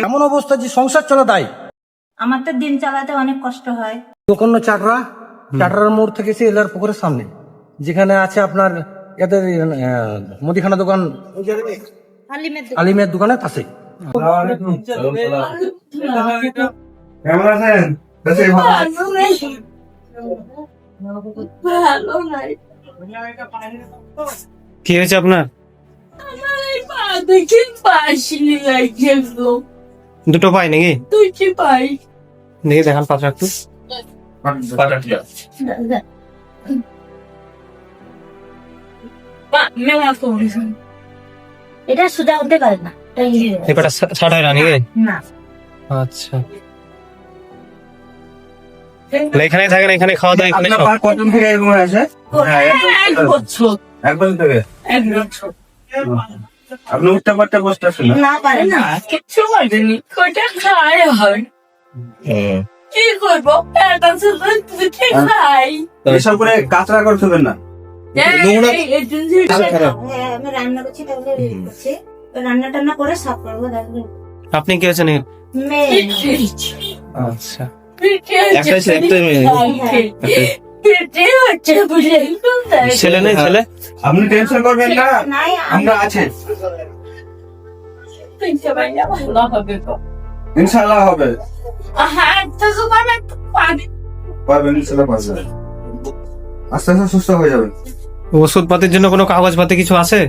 এমন অবস্থা যে সংসার চলা দায়। আমার তো দিন চালাতে অনেক কষ্ট হয়। দোকান চাটরার মোড় থেকে এসে এলার পুকুরের সামনে যেখানে আছে আপনার এদের মুদিখানা দোকান, আলিমের দোকানের পাশে। কেমন আছেন? ভালো নাই। কি হয়েছে আপনার? আমার এই পা দেখে পাশিনি লাগছে গো। দুটো পাই নাকি? দুটি পাই। দেখি দেখান পাশে একটু। এটা সুদা হতে পারে না। এবারটা ছাড় হয় না নাকি? না। আচ্ছা, এখানে থাকেন, এখানে খাওয়া দাওয়া এখানে সব। কতদিন থেকে এরকম হয়েছে? এক বছর। এক বছর থেকে। আপনি উঠতে পারতে বসতে আসেন না পারে না, কিচ্ছু পারেনি। কয়টা খায় হয়। কি করবো? পেট আছে দুটো খাই। এসব করে কাঁচরা করতে হবে না। আমি রান্না করছি, রান্না টান্না করে সাফ করবো। দেখবেন আপনি কি আছেন? মেয়ে আচ্ছা, ছেলে নেই? ছেলে আপনি টেনশন করবেন না, আমরা আছি, ইনশাআল্লাহ হবে। পারবেন, ইনশাআল্লাহ পারবেন। আস্তে আস্তে সুস্থ হয়ে যাবেন। ওষুধ পাতির জন্য কোনো কাগজ পাতি কিছু আছে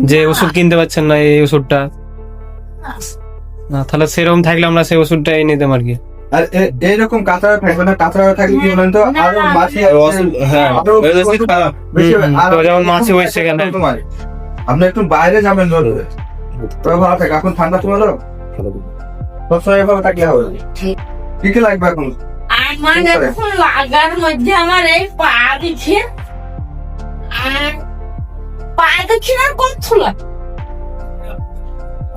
যে ওষুধ কিনতে পারছেন না এই ওষুধটা? না, তাহলে সেরকম থাকলে আমরা সেই ওষুধটা এনে নিতাম আর কি। আর এইরকম কাঁচরা থাকবে না, কাঁচরা থাকলে কি বলেন তো আরো মাছি, হ্যাঁ, তো যেমন মাছি হয়েছে কেন? আপনি একটু বাইরে যাবেন, ধরবে তবে ভালো থাকে। এখন ঠান্ডা সময় তো সবসময় এভাবে থাকলে হবে। কি কি লাগবে এখন? আমার এখন লাগার মধ্যে আমার এই পা দিচ্ছে, আর পা দেখছি না কত লাগে।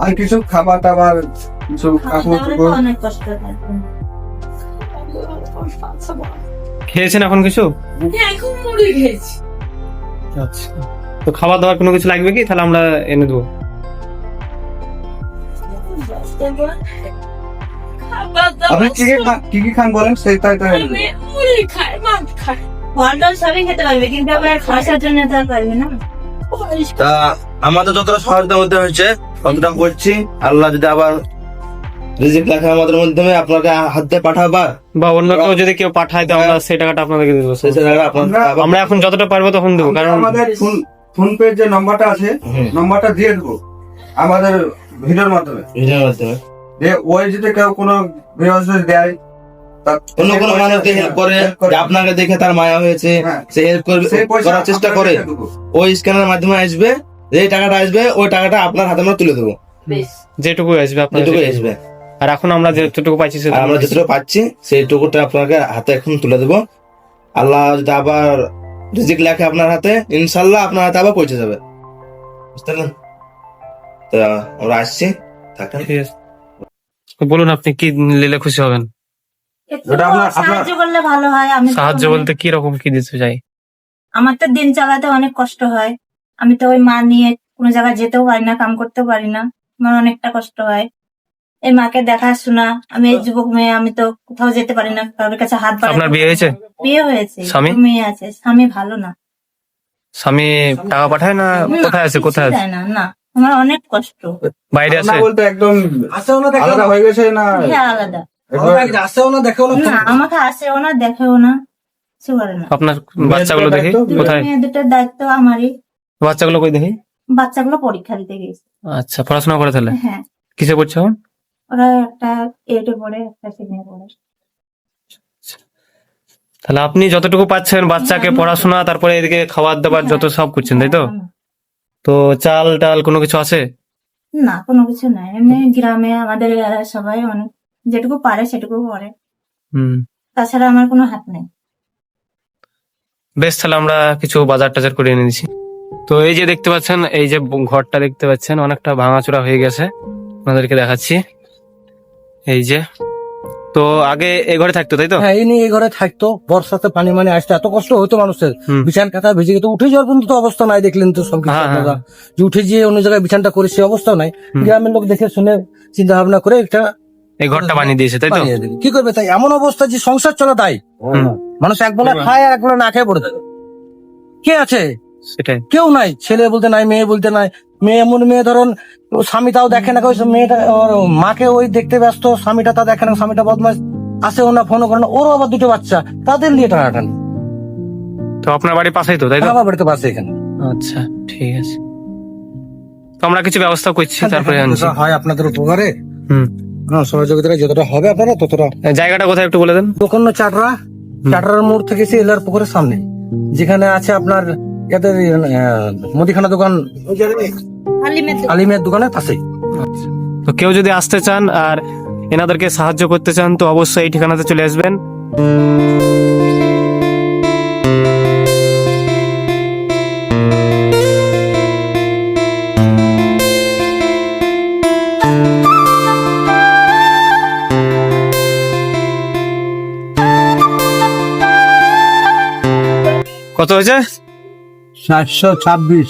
আর কিছু খাবার টাবার, কিছু কাপড় চোপড়? অনেক কষ্ট হয়। খেয়েছেন এখন কিছু? এখন মুড়ি খেয়েছি। আচ্ছা, তো খাবার দাবার কোনো কিছু লাগবে কি? তাহলে আমরা এনে দেবো। আপনি কি কি খান বলেন, সেই তাই তাই আমি মুড়ি খাই, মাছ খাই, ফল টল সবই খেতে পারবে, কিন্তু আবার খাওয়ার জন্য তো আর পারবে না। তা আমাদের যতটা সহায়তার মধ্যে হয়েছে ততটা করছি। আল্লাহ যদি আবার রিজিক লেখা আমাদের মাধ্যমে আপনাকে হাতে পাঠাবার, বা অন্য কেউ যদি কেউ পাঠায় তো আমরা সেই টাকাটা আপনাদেরকে দেবো। সেই জায়গায় আপনার আমরা এখন যতটা পারবো তখন দেবো, কারণ আমাদের ফোন পে যে নাম্বারটা আছে, নাম্বারটা দিয়ে দেবো আমাদের ভিডিওর মাধ্যমে। ভিডিওর মাধ্যমে যে ওই যদি কেউ কোনো বিরোধী দেয়, অন্য কোনো মানুষকে হেল্প করে, যে আপনাকে দেখে তার মায়া হয়েছে, সে হেল্প করার চেষ্টা করে, ওই স্ক্যানের মাধ্যমে আসবে, যে টাকাটা আসবে ওই টাকাটা আপনার হাতে আমরা তুলে দেবো। যেটুকু আসবে আপনার যেটুকু আসবে, আর এখন আমরা যেটুকু পাচ্ছি আর আমরা যেটুকু পাচ্ছি সেইটুকুটা আপনাকে হাতে এখন তুলে দেবো। আল্লাহ যদি আবার রিজিক লেখে আপনার হাতে, ইনশাল্লাহ আপনার হাতে আবার পৌঁছে যাবে, বুঝতে পারলেন? তো আমরা আসছি, থাকেন। ঠিক আছে, বলুন আপনি কি নিলে খুশি হবেন? একটু সাহায্য করলে ভালো হয়। আমি সাহায্য বলতে কি রকম কি দিতে চাই? আমার তো দিন চালাতে অনেক কষ্ট হয়। আমি তো ওই মা নিয়ে কোনো জায়গায় যেতেও পারি না, কাম করতেও পারি না, আমার অনেকটা কষ্ট হয়। এই মাকে দেখাশোনা, আমি এই যুবক মেয়ে, আমি তো কোথাও যেতে পারি না, কারোর কাছে হাত বাড়াতে। আপনার বিয়ে হয়েছে? বিয়ে হয়েছে, স্বামী? মেয়ে আছে। স্বামী ভালো না। স্বামী টাকা পাঠায় না? কোথায় আছে? কোথায় আছে? দেয় না। না, আমার অনেক কষ্ট। বাইরে আছে? না বলতে একদম আসেও না, দেখেও আলাদা না, হয়ে গেছে না? হ্যাঁ, আলাদা। আসেও না, দেখেও না। না, আমাকে আসেও না, দেখেও না, কিছু করে না। আপনার বাচ্চাগুলো দেখি কোথায়? মেয়ে দুটোর দায়িত্ব আমারই। বাচ্চাগুলো কই দেখি? বাচ্চাগুলো পরীক্ষা দিতে গেছে। আচ্ছা, পড়াশোনা করে তাহলে? হ্যাঁ, কিসে পড়ছে এখন? ওরা একটা 8 পড়ে, একটা 7 পড়ে। তাহলে আপনি যতটুকু পাচ্ছেন বাচ্চাকে পড়াশোনা, তারপরে এদিকে খাবার দাবার যত সব করছেন, তাই তো? তো চাল টাল কোনো কিছু আছে? না, কোনো কিছু নাই। এমনি গ্রামে আমাদের সবাই অনেক যেটুকু পারে সেটুকু করে, তাছাড়া আমার কোনো হাত নেই। বেশ, তাহলে আমরা কিছু বাজার টাজার করে এনে দিচ্ছি। তো এই যে দেখতে পাচ্ছেন, এই যে ঘরটা দেখতে পাচ্ছেন অনেকটা ভাঙাচোরা হয়ে গেছে, আপনাদেরকে দেখাচ্ছি। এই যে তো আগে এই ঘরে থাকতো তাই তো? হ্যাঁ, ইনি এই ঘরে থাকতো, বর্ষাতে পানি মানে আসতো, এত কষ্ট হতো মানুষের, হুম। বিছান কাঁথা ভিজে যেত, উঠে যাওয়ার পর্যন্ত তো অবস্থা নাই, দেখলেন তো সব কিছু হ্যাঁ, আপনারা, যে উঠে গিয়ে অন্য জায়গায় বিছানটা করে সে অবস্থা নাই। গ্রামের লোক দেখে শুনে চিন্তা ভাবনা করে একটা এই ঘরটা বানিয়ে দিয়েছে তাই তো? বানিয়ে দেবে। কি করবে, তাই এমন অবস্থা যে সংসার চলা তাই, মানুষ এক বেলা খায় আর এক বেলা না খেয়ে পড়ে থাকে। কে আছে? সেটাই। কেউ নাই, ছেলে বলতে নাই, মেয়ে বলতে নাই। মেয়ে এমন মেয়ে, ধরুন ও স্বামীটাও দেখে না, ওই মেয়েটা ওর মাকে ওই দেখতে ব্যস্ত, স্বামীটা তা দেখে না, স্বামীটা বদমাস, আসেও না, ফোনও করে না, ওরও আবার দুটো বাচ্চা, তাদের নিয়ে টানাটানি। তো আপনার বাড়ির পাশেই তো তাই তো? আমার বাড়িতে বাসে এখানে। আচ্ছা, ঠিক আছে। তো আমরা কিছু ব্যবস্থা করছি, তারপরে আনছি। যেটা হয় আপনাদের উপকারে, হুম। সহযোগিতা যতটা হবে আপনারা ততটা। জায়গাটা কোথায় একটু বলে দেন। দোকান চাটরার মোড় থেকে এসে এলার পুকুরের সামনে, যেখানে আছে আপনার এদের মুদিখানা দোকান, আলিমের দোকানের পাশেই। তো কেউ যদি আসতে চান আর এনাদেরকে সাহায্য করতে চান তো অবশ্যই এই ঠিকানাতে চলে আসবেন। কত হয়েছে? 726।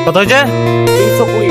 কত হয়েছে? 320।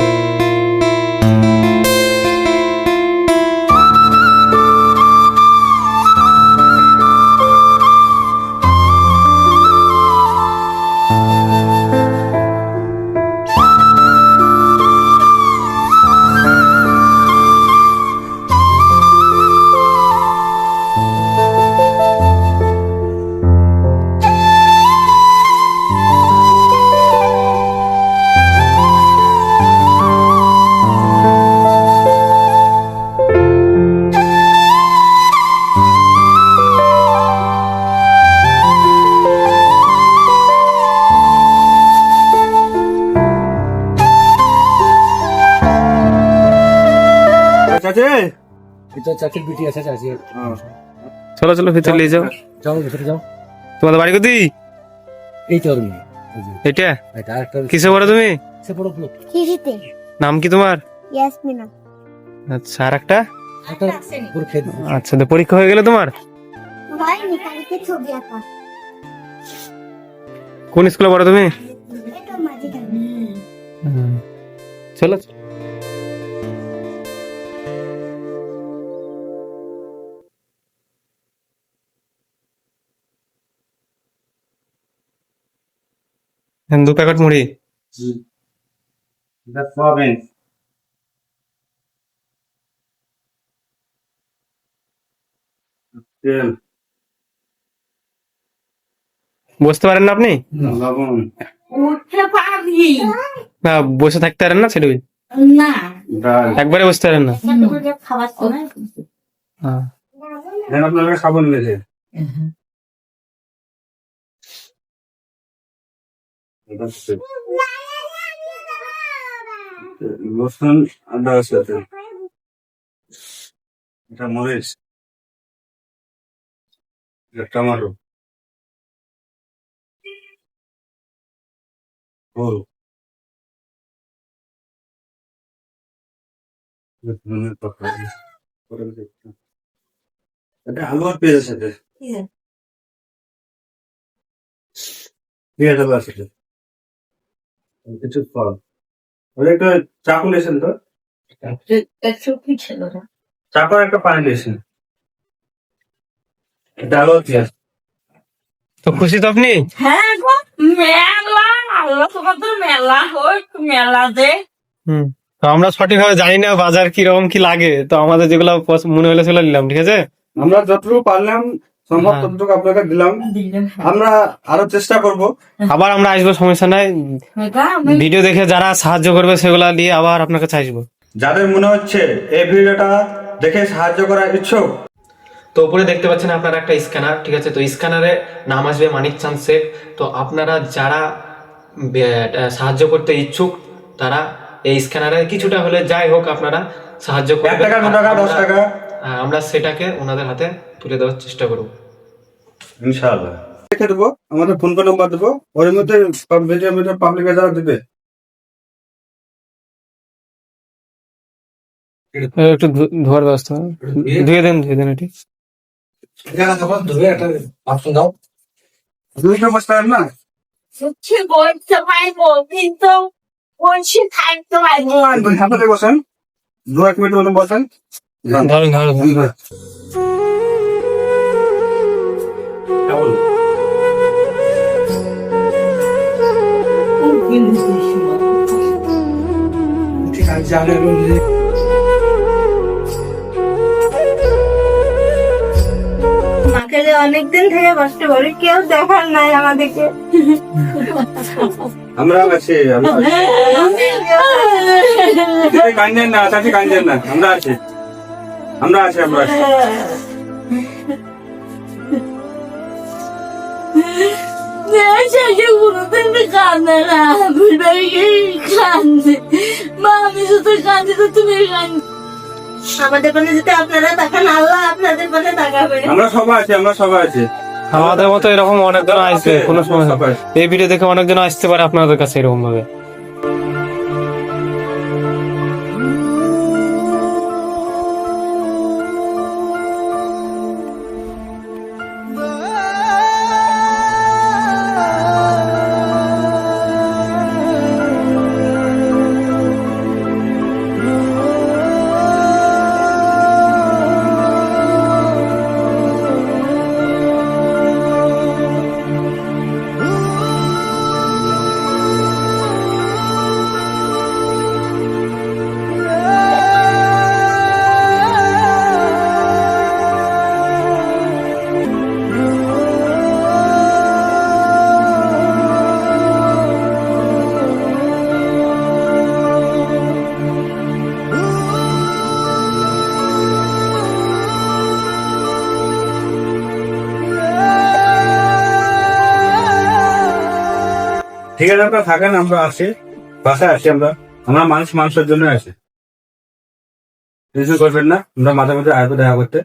এটা চাচির বিটি আছে, চাচি। চলো চলো ভিতরে নিয়ে যাও। যাও ভিতরে যাও। তোমাদের বাড়ি কোথায়? এই তো ওর মেয়ে। এটা এটা আরেকটা কিসে পড়ো তুমি? সে বড় লোক। কিরিতে নাম কি তোমার? ইয়াসমিনা আচ্ছা, আর একটা? একটা পুরো খেয়ে দিবো। আচ্ছা, তো পরীক্ষা হয়ে গেল তোমার? ভাই নিকালিতে ছবি আঁকা কোন স্কুলে পড়ো তুমি? এটা মাঝে চলো। দু প্যাকেট মুড়ি। বসতে পারেন না আপনি? উঠতে পারি না, বসে থাকতে পারেন না সেটাই। না, একবারে বসতে পারেন না? খাবার সময় হ্যাঁ। আপনারা খাবার নিয়েছে রসুন আদা আছে, এটা মরিচ, এটা টমেটো, ওল, ধনের পাতা, এটা আলু আর পেঁয়াজ আছে, পেঁয়াজ আলু আছে, কিছু ফল, ওই একটা চাকু নিয়েছেন তো, চুপি ছিল না। চাকু আর একটা পানি নিয়েছেন, এটা আলু আর পেঁয়াজ। তো খুশি তো আপনি? হ্যাঁ গো, মেলা আল্লাহ তোমাদের মেলা হোক, মেলা দে হুম। তো আমরা সঠিকভাবে জানি না বাজার কিরকম কি লাগে, তো আমাদের যেগুলো মনে হলো সেগুলো নিলাম, ঠিক আছে? আমরা যতটুকু পারলাম সম্ভব হ্যাঁ। ততটুকু আপনাকে দিলাম। আমরা আরো চেষ্টা করব। আবার আমরা আসবো, সমস্যা নাই। ভিডিও দেখে যারা সাহায্য করবে সেগুলা দিয়ে আবার আপনার কাছে আসবো। যাদের মনে হচ্ছে এই ভিডিওটা দেখে সাহায্য করার ইচ্ছুক, তো উপরে দেখতে পাচ্ছেন আপনারা একটা স্ক্যানার, ঠিক আছে? তো স্ক্যানারে নাম আসবে মানিক চাঁদ শেখ। তো আপনারা যারা সাহায্য করতে ইচ্ছুক তারা এই স্ক্যানারে কিছুটা হলে যাই হোক আপনারা সাহায্য 1 করবেন। টাকা 2 টাকা 10 টাকা আমরা সেটাকে ওনাদের হাতে তুলে দেওয়ার চেষ্টা করব। ইনশাআল্লাহ রেখে দেবো। আমাদের ফোন পে নাম্বার দেবো, ওর মধ্যে ভিডিও পাবলিক যারা দেবে। একটু ধোয়ার ব্যবস্থা, ধুয়ে দেন এটি। দুইটা বস্তা না সত্যি বলতে পারবো কিন্তু বলছি থাকতে পারবো না। হাতে বসেন, 2-1 মিনিট মতো বসেন। ধরুন ধরুন। মাকে যে অনেকদিন থেকে কষ্ট করি, কেউ দেখার নাই আমাদেরকে। আমরা আছি, আমরা কান্দেন না, চাচি কান্দেন না, আমরা আছি, আমরা আছি, আমরা আছি। কান্দে না, কান্দে মা, আমি শুধু কান্দি তো তুমি কান্দি। আমাদের পানে যদি আপনারা তাকান, আল্লাহ আপনাদের পানে তাকাবে। আমরা সবাই আছি, আমরা সবাই আছি। আমাদের মতো এরকম অনেকজন আসবে, কোনো সমস্যা নেই। এই ভিডিও দেখে অনেকজন আসতে পারে আপনাদের কাছে এরকম ভাবে। ঠিক আছে, আপনারা থাকেন, আমরা আসি, বাসায় আসি। আমরা আমরা মানুষের জন্য আসি, টেনশন করবেন না। আমরা মাঝে মাঝে আসবো দেখা করতে,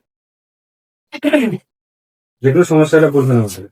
যে কোনো সমস্যা হলে বলবেন আমাদের।